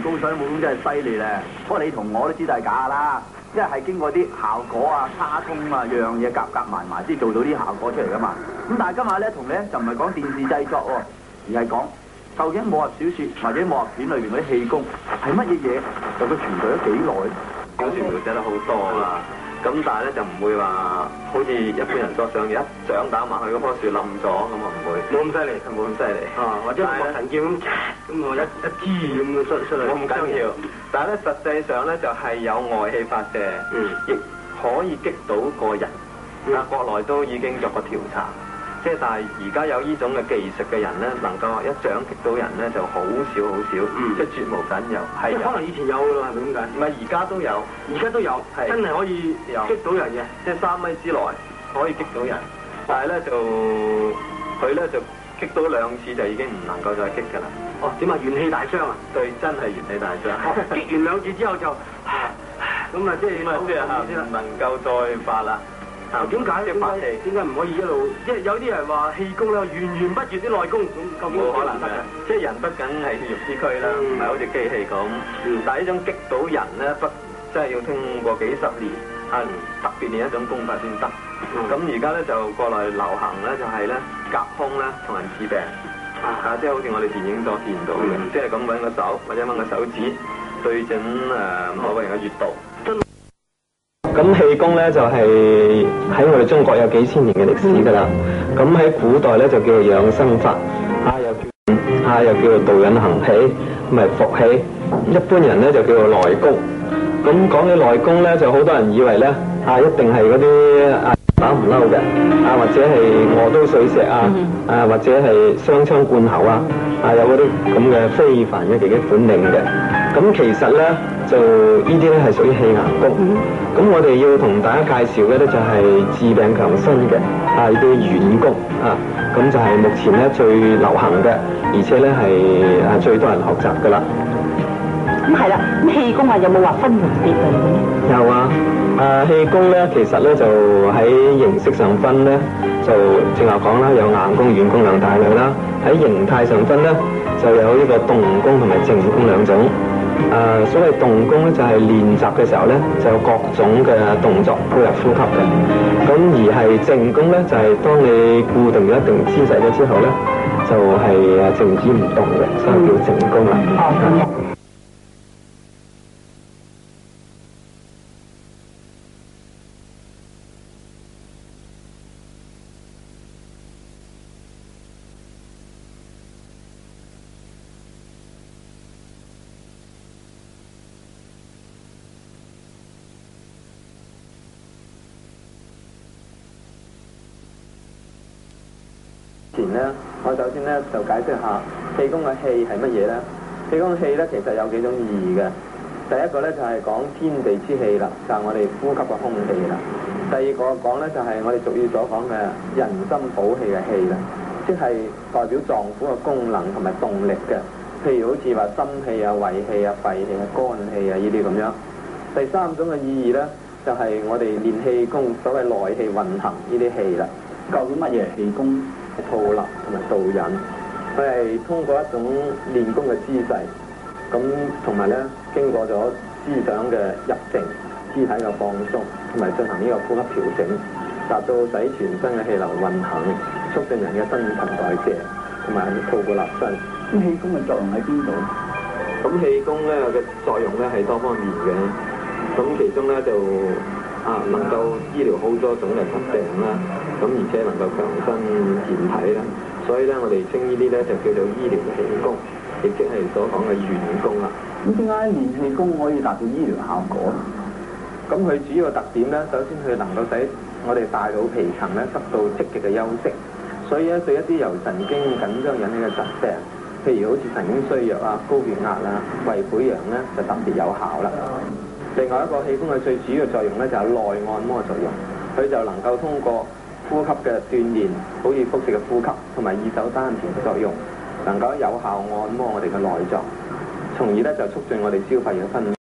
高水，武功真係犀利咧。不過你同我都知道係假啦，因為係經過啲效果啊、差通啊、樣嘢夾埋先做到啲效果出嚟噶嘛。咁但係今日咧同你咧就唔係講電視製作喎，而係講究竟武俠小説或者武俠片裏邊嗰啲氣功係乜嘢嘢，又佢存在咗幾耐？小説描寫得好多啦。咁但係咧就唔會話好似一般人所想嘅，一掌打埋去嗰棵樹冧咗咁啊，唔會，冇咁犀利，冇咁犀利啊！或者學神劍咁我一支咁出嚟，冇咁緊要。但係咧實際上咧就係有外氣發射，亦可以擊到個人。啊，國內都已經作過調查，即係但係而家有呢種嘅技術嘅人咧，能夠一掌擊到人咧就好少，即係絕無僅有。係可能以前有㗎啦，係咪咁解？唔係而家都有，真係可以擊到人嘅，即係3米之內可以擊到人。但係咧佢咧就擊到2次就已經唔能夠再擊㗎啦。哦，點啊？元氣大傷啊？對，真係元氣大傷。擊完2次之後就咁啊，即係唔能夠再發啦。點解唔可以一路？即係有啲人話氣功咧源源不絕啲內功，咁冇可能嘅。即係人不僅係血肉之軀啦，唔係好似機器咁。但係呢種擊到人咧，即係要經過幾十年特別練一種功法先得。咁而家咧就國內流行咧就係咧隔空咧同人治病，即係好似我哋電影所見到嘅，即係咁揾個手或者揾個手指對準某個人嘅穴道。咁氣功咧就係喺我哋中國有幾千年嘅歷史㗎啦。咁喺古代咧就叫做養生法，又叫做導引行氣，咁係伏氣。一般人咧就叫做內功。咁講起內功咧，就好多人以為咧一定係嗰啲打唔嬲嘅，或者係磨刀碎石或者係雙槍貫喉有嗰啲咁嘅非凡嘅技擊本領嘅。咁其實咧就呢啲咧係屬於氣硬功。咁我哋要同大家介紹嘅咧就係治病強身嘅呢啲軟功咁就係目前咧最流行嘅，而且咧係最多人學習㗎啦。咁係啦，咁氣功有冇話分門別類嘅咧？有氣功咧其實咧就喺形式上分咧，就正話講啦，有硬功、軟功兩大類啦。喺形態上分咧，就有呢個動功同埋靜功兩種。所謂動功咧就係練習嘅時候咧，就有各種嘅動作配合呼吸嘅。咁而係靜功咧就係當你固定咗一定姿勢咗之後咧，就係靜止唔動嘅，所以叫靜功啦。我首先咧就解釋下氣功嘅氣係乜嘢咧？氣功嘅氣咧其實有幾種意義嘅。第一個咧就係講天地之氣啦，就係我哋呼吸嘅空氣啦。第二個講咧就係我哋俗語所講嘅人心補氣嘅氣啦，即係代表臟腑嘅功能同埋動力嘅。譬如好似話心氣胃氣肺氣肝氣呢啲咁樣。第三種嘅意義咧就係我哋練氣功所謂內氣運行呢啲氣啦。究竟乜嘢係氣功？吐納同埋導引，佢係通過一種練功嘅姿勢，咁同埋咧經過咗思想嘅入靜、肢體嘅放鬆，同埋進行呢個呼吸調整，達到使全身嘅氣流運行，促進人嘅新陳代謝，同埋吐故納新。咁氣功嘅作用喺邊度？咁氣功咧嘅作用咧係多方面嘅，咁其中咧就能夠醫療好多種嘅疾病啦，咁而且能夠強身健體啦，所以咧我哋稱呢啲咧就叫做醫療氣功，亦即係所講嘅軟功啦。咁點解練氣功可以達到醫療效果？咁佢主要嘅特點咧，首先佢能夠使我哋大腦皮層咧得到積極嘅休息，所以咧對一啲由神經緊張引起嘅疾病，譬如好似神經衰弱高血壓胃潰瘍咧，就特別有效啦。另外一個氣功嘅最主要作用咧就係內按摩作用，佢就能夠通過呼吸嘅鍛鍊，好似腹式嘅呼吸同埋二手丹田嘅作用，能夠有效按摩我哋嘅內臟，從而咧就促進我哋消化嘅分泌。